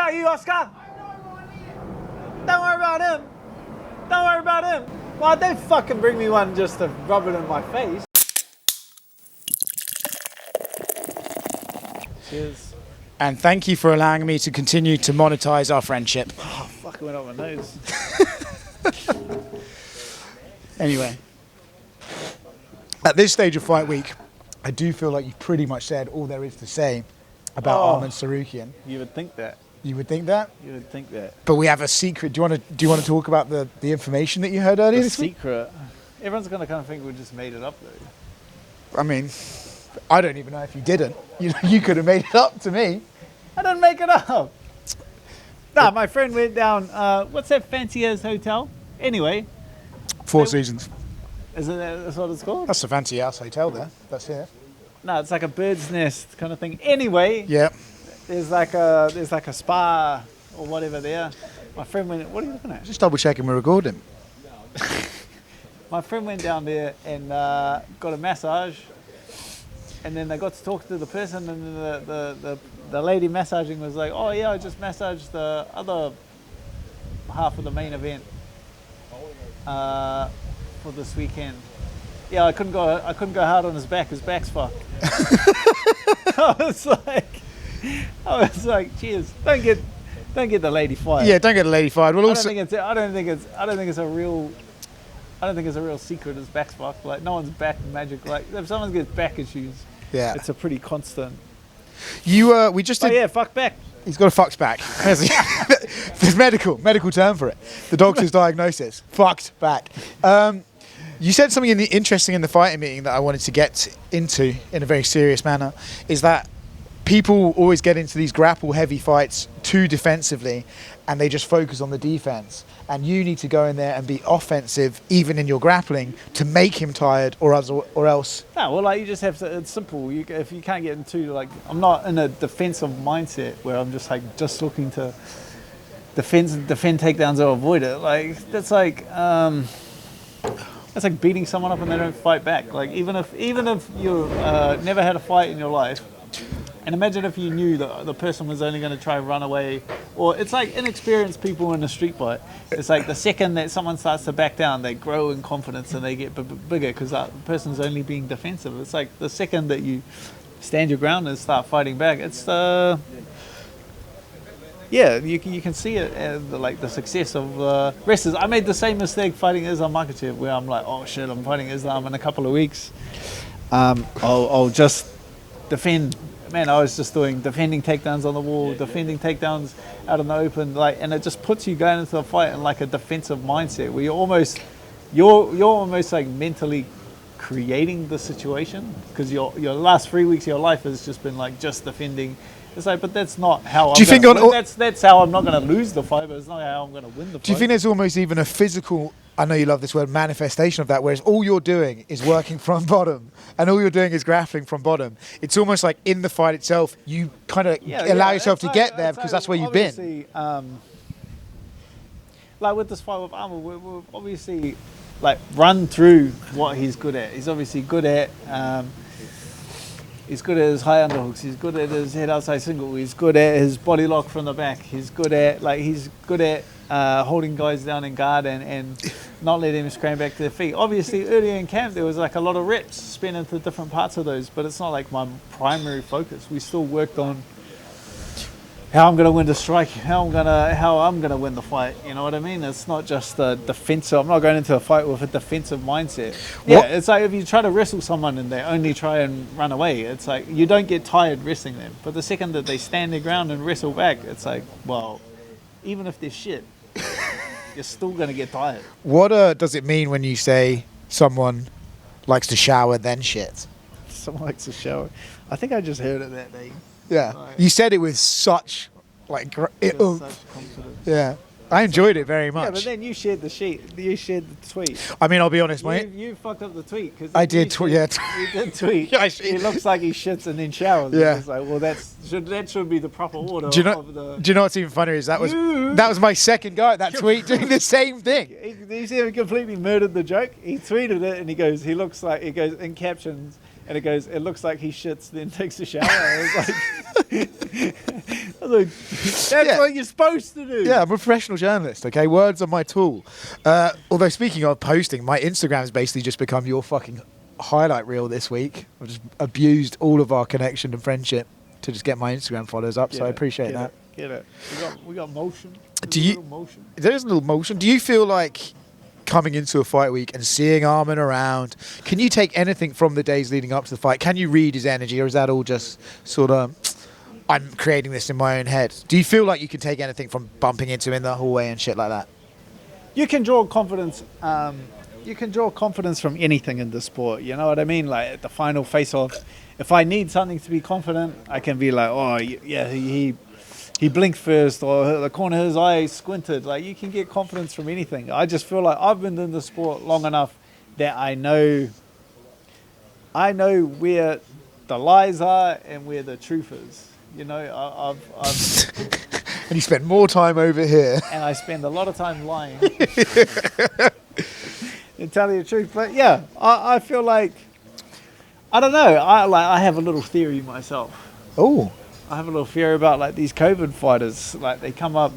about you, Oscar. Don't worry about him. Don't worry about him. Well, don't fucking bring me one just to rub it in my face. Cheers. And thank you for allowing me to continue to monetize our friendship. Oh, fuck, it went up my nose. Anyway, at this stage of fight week, I do feel like you've pretty much said all there is to say about Arman Tsarukyan. You would think that. You would think that? You would think that. But we have a secret. Do you want to talk about the information that you heard earlier this week? Secret. Everyone's going to kind of think we just made it up, though. I mean, I don't even know if you didn't. You could have made it up to me. I didn't make it up. Nah, my friend went down, what's that fancy-ass hotel? Anyway. Four Seasons. Isn't that what it's called? That's a fancy-ass hotel there. That's here. No, it's like a bird's nest kind of thing. Anyway. Yeah. There's like a spa or whatever there. My friend went, what are you looking at? Just double checking we're recording. My friend went down there and got a massage. And then they got to talk to the person, and the lady massaging was like, "Oh yeah, I just massaged the other half of the main event for this weekend. Yeah, I couldn't go hard on his back. His back's fucked." I was like, "Cheers! Don't get the lady fired." Yeah, don't get the lady fired. Well, also, I don't think it's a real secret. His back's fucked. Like no one's back magic. Like if someone gets back issues. Yeah, it's a pretty constant. We just did. Oh yeah, fuck back. He's got a fucked back. There's medical term for it. The doctor's diagnosis. Fucked back. You said something interesting in the fighting meeting that I wanted to get into in a very serious manner. Is that people always get into these grapple-heavy fights too defensively, and they just focus on the defense. And you need to go in there and be offensive, even in your grappling, to make him tired, or else. No, well, like you just have to. It's simple. If you can't get into I'm not in a defensive mindset where I'm just looking to defend takedowns or avoid it. Like that's like beating someone up and they don't fight back. Like even if you never had a fight in your life. And imagine if you knew that the person was only going to try and run away. Or it's like inexperienced people in a street fight. It's like the second that someone starts to back down, they grow in confidence and they get bigger because that person's only being defensive. It's like the second that you stand your ground and start fighting back, it's you can see it as the success of wrestlers. I made the same mistake fighting Islam Makhachev, where I'm like, oh shit, I'm fighting Islam in a couple of weeks. I'll just defend. Man, I was just defending takedowns on the wall, defending takedowns out in the open, and it just puts you going into the fight in like a defensive mindset where you're almost like mentally creating the situation because your last 3 weeks of your life has just been like just defending. It's like, but that's not how. That's how I'm not going to lose the fight, but it's not how I'm going to win the fight. Do you think there's almost even a physical? I know you love this word, manifestation of that, whereas all you're doing is working from bottom and all you're doing is grappling from bottom. It's almost like in the fight itself, you kind of allow yourself to get there because that's where you've been. Like with this fight with Arman, we've obviously run through what he's good at. He's obviously good at his high underhooks. He's good at his head outside single. He's good at his body lock from the back. He's good at holding guys down in guard and not letting them scram back to their feet. Obviously, earlier in camp, there was a lot of reps spent into different parts of those, but it's not like my primary focus. We still worked on how I'm going to win the strike, how I'm going to win the fight. You know what I mean? It's not just a defensive. I'm not going into a fight with a defensive mindset. Yeah, it's like if you try to wrestle someone and they only try and run away, it's like you don't get tired wrestling them. But the second that they stand their ground and wrestle back, it's like, well, even if they're shit, you're still going to get tired. What does it mean when you say someone likes to shower then shit? Someone likes to shower. I think I just heard it that day. Yeah, you said it with such such confidence. Yeah, I enjoyed it very much. Yeah, but then you shared the tweet. I mean, I'll be honest, mate. You fucked up the tweet because I did tweet. Yeah, you did tweet. It looks like he shits and then showers. Yeah, it's like, well, that should be the proper order. Do you know what's even funnier is that was my second guy at that tweet doing the same thing. He's even completely murdered the joke. He tweeted it and he goes in captions. And it goes, it looks like he shits, then takes a shower. I I was like, that's Yeah. what you're supposed to do. Yeah, I'm a professional journalist, okay? Words are my tool. Although, speaking of posting, my Instagram's basically just become your fucking highlight reel this week. I've just abused all of our connection and friendship to just get my Instagram followers up, so I appreciate that. Get it. We got motion. Do you- Motion. There is a little motion. Do you feel like coming into a fight week and seeing Arman around, can you take anything from the days leading up to the fight? Can you read his energy, or is that all just sort of, I'm creating this in my own head? Do you feel like you can take anything from bumping into him in the hallway and shit like that? You can draw confidence. You can draw confidence from anything in the sport. You know what I mean? Like at the final face-off, if I need something to be confident, I can be like, oh yeah, he blinked first, or the corner of his eye squinted. Like, you can get confidence from anything. I just feel like I've been in the sport long enough that I know where the lies are and where the truth is. You know, I've And you spend more time over here. and I spend a lot of time lying. And tell you the truth, but yeah, I feel like, I don't know. I have a little theory myself. Oh. I have a little fear about like these COVID fighters. Like they come up,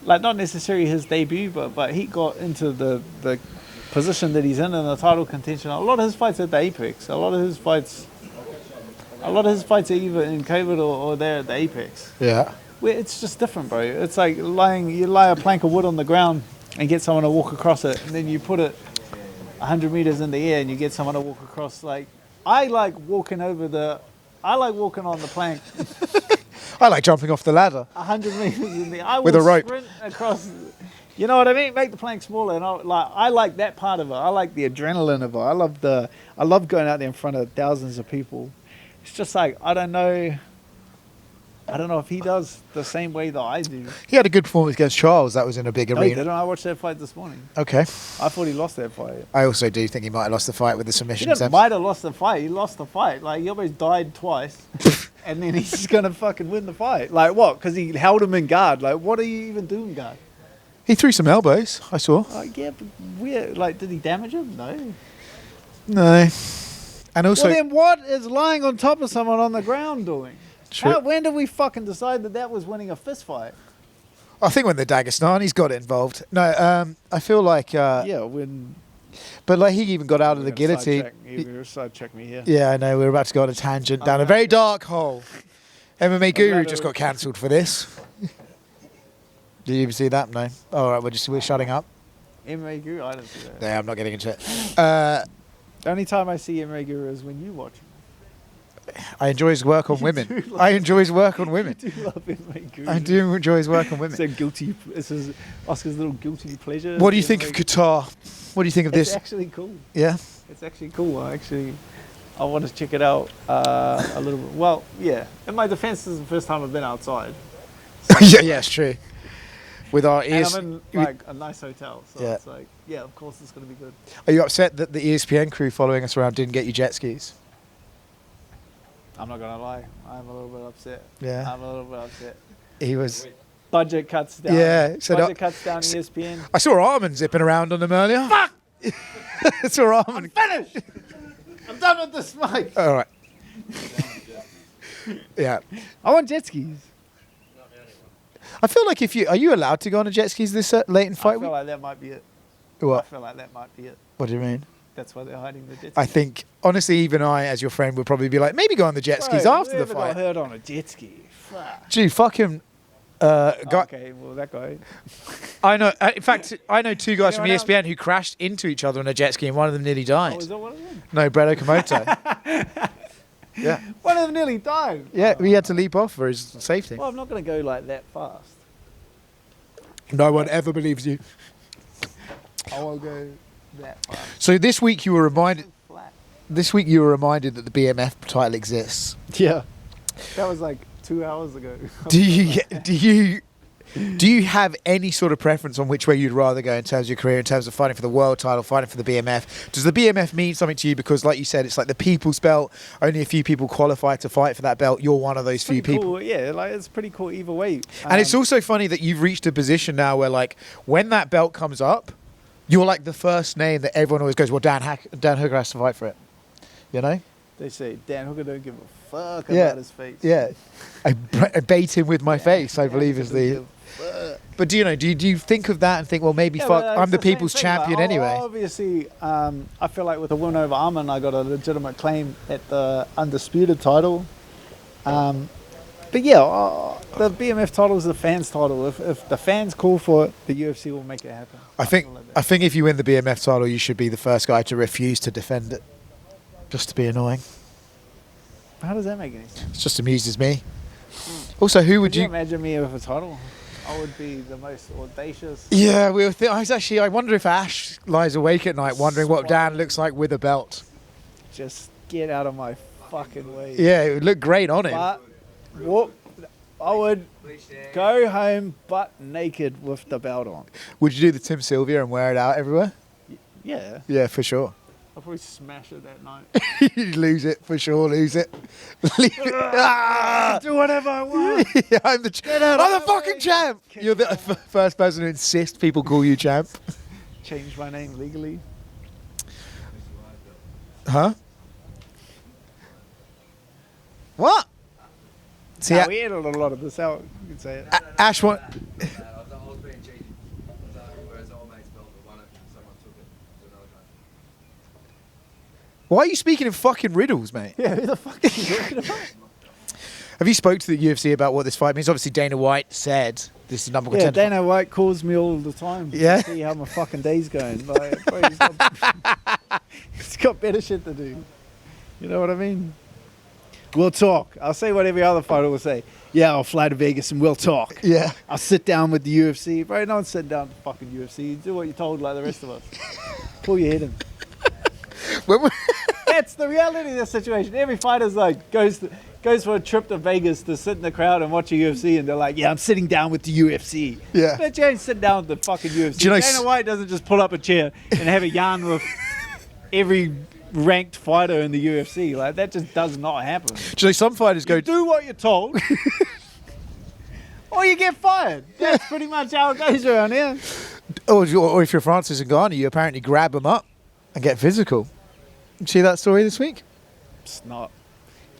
like not necessarily his debut, but he got into the position that he's in the title contention. A lot of his fights at the apex. A lot of his fights are either in COVID or they're at the apex. Yeah. Where it's just different, bro. It's like you lay a plank of wood on the ground and get someone to walk across it, and then you put it 100 meters in the air and you get someone to walk across. Like I like walking on the plank I like jumping off the ladder. 100 meters in the air. With a rope. Sprint across. You know what I mean? Make the plank smaller, and I like that part of it. I like the adrenaline of it. I love going out there in front of thousands of people. It's just like I don't know if he does the same way that I do. He had a good performance against Charles. That was in a big No, he arena. didn't. I watched that fight this morning. Okay. I thought he lost that fight. I also do think he might have lost the fight with the He submission. didn't might have lost the fight. He lost the fight. Like, he almost died twice. And then he's going to fucking win the fight. Like, what? Because he held him in guard. Like, what are you even doing guard? He threw some elbows, I saw. Like, yeah, but weird. Like, did he damage him? No. No. And also, Well, then what is lying on top of someone on the ground doing? True. When did we fucking decide that was winning a fist fight? I think when the Dagestani's got involved. No, I feel like, Yeah, when... but like he even got out of the You're gonna guillotine. sidetrack me here. Yeah, I know. We're about to go on a tangent down a very dark hole. MMA Guru glad just I- got cancelled for this. Did you even see that? No. All right, we're shutting up. MMA Guru? I didn't see that. Yeah, I'm not getting into it. The only time I see MMA Guru is when you watch him. I enjoy his work on women. I enjoy his work on women. I do love MMA Guru. I do enjoy his work on women. So guilty. This is Oscar's little guilty pleasure. What do you think of Qatar? What do you think of It's this? actually cool. Yeah. It's actually cool. I want to check it out a little bit. Well, yeah. In my defense, this is the first time I've been outside. Yeah, it's true. With our And ears, I'm in like a nice hotel, so Yeah. it's like, yeah, of course it's going to be good. are you upset that the ESPN crew following us around didn't get you jet skis? I'm not going to lie. I'm a little bit upset. Yeah. I'm a little bit upset. He was. Budget cuts down. Yeah, so Budget that- cuts down ESPN. I saw Arman zipping around on them earlier. Fuck! I saw Arman. Finished! I'm done with this mic. All right. Yeah. I want jet skis. I feel like are you allowed to go on a jet skis this late in I fight feel week? like that might be it. I What? feel like that might be it. What do you mean? That's why they're hiding the jet skis. I think, honestly, even I, as your friend, would probably be like, maybe go on the jet skis Bro, after the whoever got fight. hurt on a jet ski. Fuck. Gee, fuck him. Guy, Okay, well, that guy. I know. In fact, I know two guys from Anyone else? ESPN who crashed into each other on a jet ski, and one of them nearly died. Oh, is that one of them? No, Brett Okamoto. Yeah, One of them nearly died. yeah. We had to leap off for his safety. Well, I'm not going to go like that fast. No one ever believes you. I won't go that fast. So this week you were reminded. Flat. This week you were reminded that the BMF title exists. Yeah. That was like 2 hours ago. Do you have any sort of preference on which way you'd rather go in terms of your career, in terms of fighting for the world title, fighting for the BMF? Does the BMF mean something to you? Because, like you said, it's like the people's belt. Only a few people qualify to fight for that belt. You're one of those few Pretty people. cool. Yeah, like it's pretty cool either way. And it's also funny that you've reached a position now where, like, when that belt comes up, you're like the first name that everyone always goes, well, Dan Hooker has to fight for it. You know? They say Dan Hooker don't give a fuck Yeah. about his face. Yeah. I bait him with my face, I believe is Hooker the... don't give a fuck. But do you think of that and think, well, maybe Yeah, fuck, but I'm it's the same people's thing, champion like, anyway. Obviously, I feel like with a win over Arman, I got a legitimate claim at the undisputed title. But yeah, the BMF title is the fans' title. If the fans call for it, the UFC will make it happen. I think Like that. if you win the BMF title, you should be the first guy to refuse to defend it, just to be annoying. How does that make any sense? It just amuses me. Also, who would Could you you? imagine me with a title? I would be the most audacious. Yeah, we were. I wonder if Ash lies awake at night wondering what Dan looks like with a belt. Just get out of my fucking way. Yeah, it would look great on him. But what? I would go home butt naked with the belt on. Would you do the Tim Sylvia and wear it out everywhere? Yeah, Yeah, for sure. I'll probably smash it that night. You'd lose it for sure. Lose it. Leave it. Ah! Do whatever I want. Yeah, I'm the out I'm of the my fucking way. champ. You're the first person to insist people call you champ. Change my name legally. Huh? What? See, Nah, we edited a lot of this out. You can say it. Ash, what? I was being cheeky. Whereas old mate's belt that won it, someone took it to another guy. Why are you speaking in fucking riddles, mate? Yeah, who the fuck are you talking about? Have you spoke to the UFC about what this fight means? Obviously, Dana White said this is number one Yeah, contender. Dana White calls me all the time. Yeah? To see how my fucking day's going. Like, bro, he's got better shit to do. You know what I mean? We'll talk. I'll say what every other fighter will say. Yeah, I'll fly to Vegas and we'll talk. Yeah. I'll sit down with the UFC. Bro, no one's sitting down with the fucking UFC. You do what you're told like the rest of us. Pull your head in. When we- That's the reality of the situation. Every fighter's like, goes for a trip to Vegas to sit in the crowd and watch a UFC, and they're like, yeah, I'm sitting down with the UFC. Yeah. But you ain't sitting down with the fucking UFC. Do you know Dana White doesn't just pull up a chair and have a yarn with every ranked fighter in the UFC. Like, that just does not happen. Do you know some fighters go, You do what you're told, or you get fired. That's pretty much how it goes around here. or if you're Francis Ngannou, you apparently grab them up and get physical. See that story this week? It's not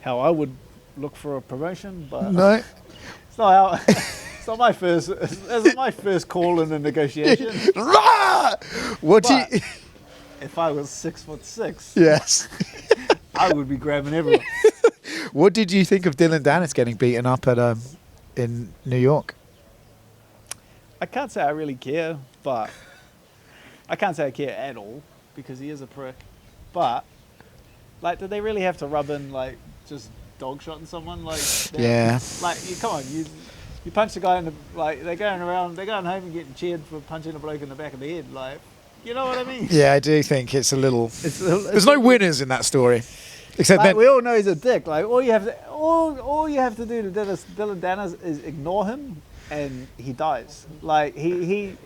how I would look for a promotion, but No. it's not how. It's not my first. It's my first call in a negotiation. What do But- you... If I was 6'6", Yes. I would be grabbing everyone. What did you think of Dylan Dennis getting beaten up at in New York? I can't say I really care, but I can't say I care at all because he is a prick. But like, did they really have to rub in like just dog shotting someone? Like, Yeah. Like, come on, you punch the guy in the like. They're going home and getting cheered for punching a bloke in the back of the head. Like, you know what I mean? Yeah, I do think it's a little... It's There's no winners in that story. Except like, then... we all know he's a dick. Like, all you have to do to Dylan Dennis is ignore him, and he dies. Like, he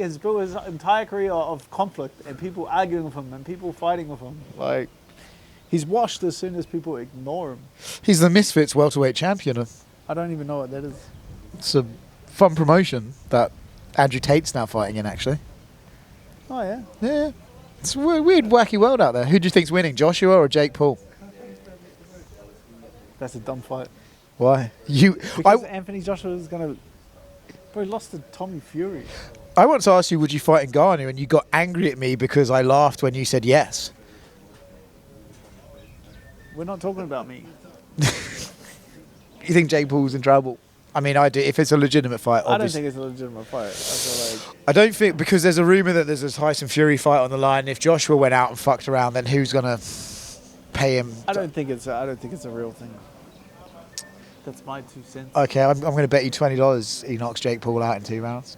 has built his entire career of conflict and people arguing with him and people fighting with him. Like, he's washed as soon as people ignore him. He's the Misfits welterweight champion. I don't even know what that is. It's a fun promotion that Andrew Tate's now fighting in, actually. Oh yeah. Yeah. It's a weird, wacky world out there. Who do you think's winning, Joshua or Jake Paul? That's a dumb fight. Why? Because Anthony Joshua is gonna. Bro, he lost to Tommy Fury. I once asked you, would you fight Ngannou, and you got angry at me because I laughed when you said yes. We're not talking about me. You think Jake Paul's in trouble? I mean, I do. If it's a legitimate fight, I don't obviously. think it's a legitimate fight. I feel like I don't think, because there's a rumour that there's a Tyson Fury fight on the line. If Joshua went out and fucked around, then who's going to pay him? I don't think it's a real thing. That's my 2 cents. Okay, I'm going to bet you $20 he knocks Jake Paul out in 2 rounds.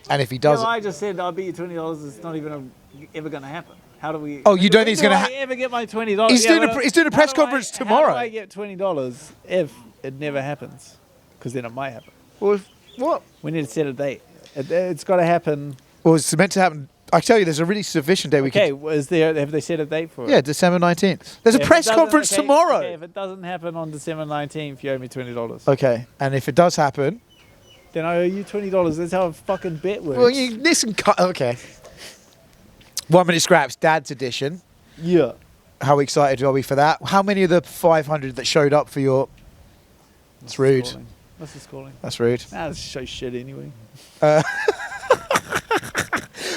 And if he does, I just said I'll bet you $20. It's not even ever going to happen. How do we? Oh, you don't think he's When gonna do I ever get my $20? He's doing a press conference tomorrow. How do I get $20 if it never happens? Because then it might happen. well, what? We need to set a date. It's got to happen. Well, it's meant to happen. I tell you, there's a really sufficient day we Okay, can. have they set a date for it? Yeah, December 19th. There's a If it press doesn't- conference okay, tomorrow. Okay, if it doesn't happen on December 19th, you owe me $20. Okay, and if it does happen, Then I owe you $20. That's how a fucking bet works. well, you listen. Okay. 1 minute scraps, Dad's edition. Yeah. how excited are we for that? How many of the 500 that showed up for your... It's rude. What's this calling? That's rude. Nah, this show shit anyway.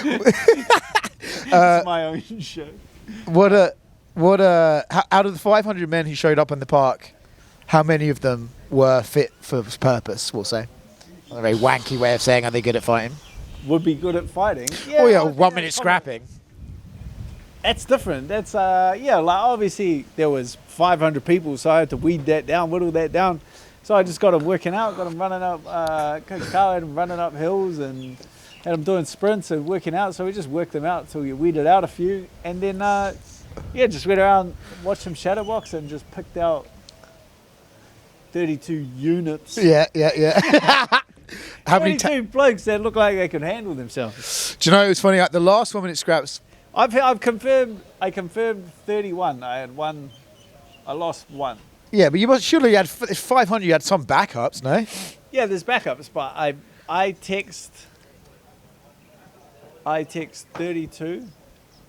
It's my own show. Out of the 500 men who showed up in the park, how many of them were fit for purpose, we'll say? A very wanky way of saying, are they good at fighting? Would be good at fighting. Oh yeah, I think 1 minute that's probably- scrapping. That's different. That's like obviously there was 500 people, so I had to weed that down, whittle that down. So I just got them working out, got them running up, Carl had them running up hills and had them doing sprints and working out. So we just worked them out till you weeded out a few, and then just went around, watched some shadow box, and just picked out 32 units. Yeah. How many 32 blokes that look like they could handle themselves. Do you know, it was funny, like the last 1 minute scraps, I've confirmed. I confirmed 31. I had one. I lost one. yeah, but surely you had 500, you had some backups, no? Yeah, there's backups, but I text 32,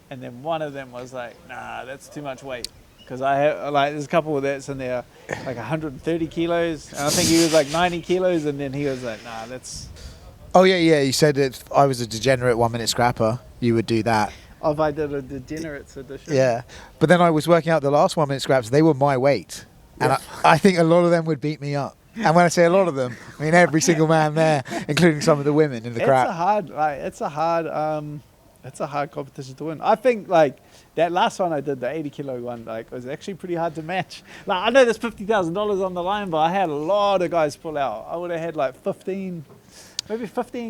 and then one of them was like, nah, that's too much weight. Because I have there's a couple of that's in there, like 130 kilos, and I think he was like 90 kilos, and then he was like, nah, that's. Oh yeah, you said if I was a degenerate 1 minute scrapper, you would do that. Oh, if I did a degenerates edition. Yeah, but then I was working out the last 1 minute scraps, they were my weight. And I think a lot of them would beat me up. And when I say a lot of them, I mean every single man there, including some of the women in the crowd. It's a hard competition to win. I think like that last one I did, the 80 kilo one, like was actually pretty hard to match. Like I know there's $50,000 on the line, but I had a lot of guys pull out. I would have had like 15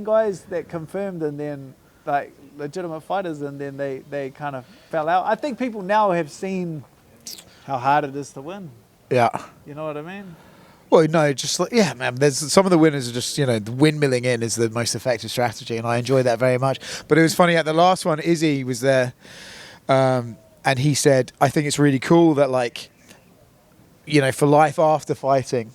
guys that confirmed, and then like legitimate fighters, and then they kind of fell out. I think people now have seen how hard it is to win. Yeah. You know what I mean? Well, no, just like, yeah, man. There's some of the winners are just, the windmilling in is the most effective strategy, and I enjoy that very much. But it was funny at the last one, Izzy was there, and he said, I think it's really cool that for life after fighting,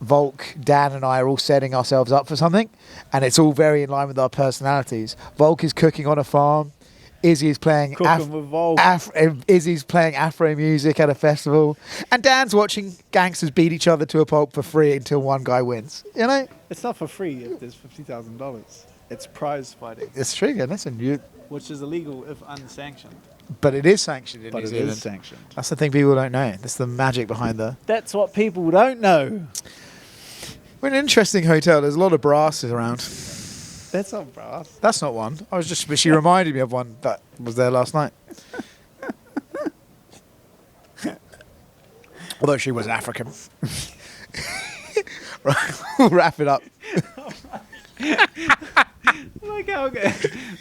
Volk, Dan, and I are all setting ourselves up for something, and it's all very in line with our personalities. Volk is cooking on a farm. Izzy is playing Izzy's playing Afro music at a festival, and Dan's watching gangsters beat each other to a pulp for free until one guy wins. It's not for free if there's $50,000. It's prize fighting. It's true. Yeah, listen, which is illegal if unsanctioned. But it is sanctioned in But New it Zealand. is sanctioned. That's the thing people don't know. That's the magic behind the. That's what people don't know. We're in an interesting hotel. There's a lot of brasses around. That's not brass. That's not one. She reminded me of one that was there last night. Although she was African. Right, we'll wrap it up. Like how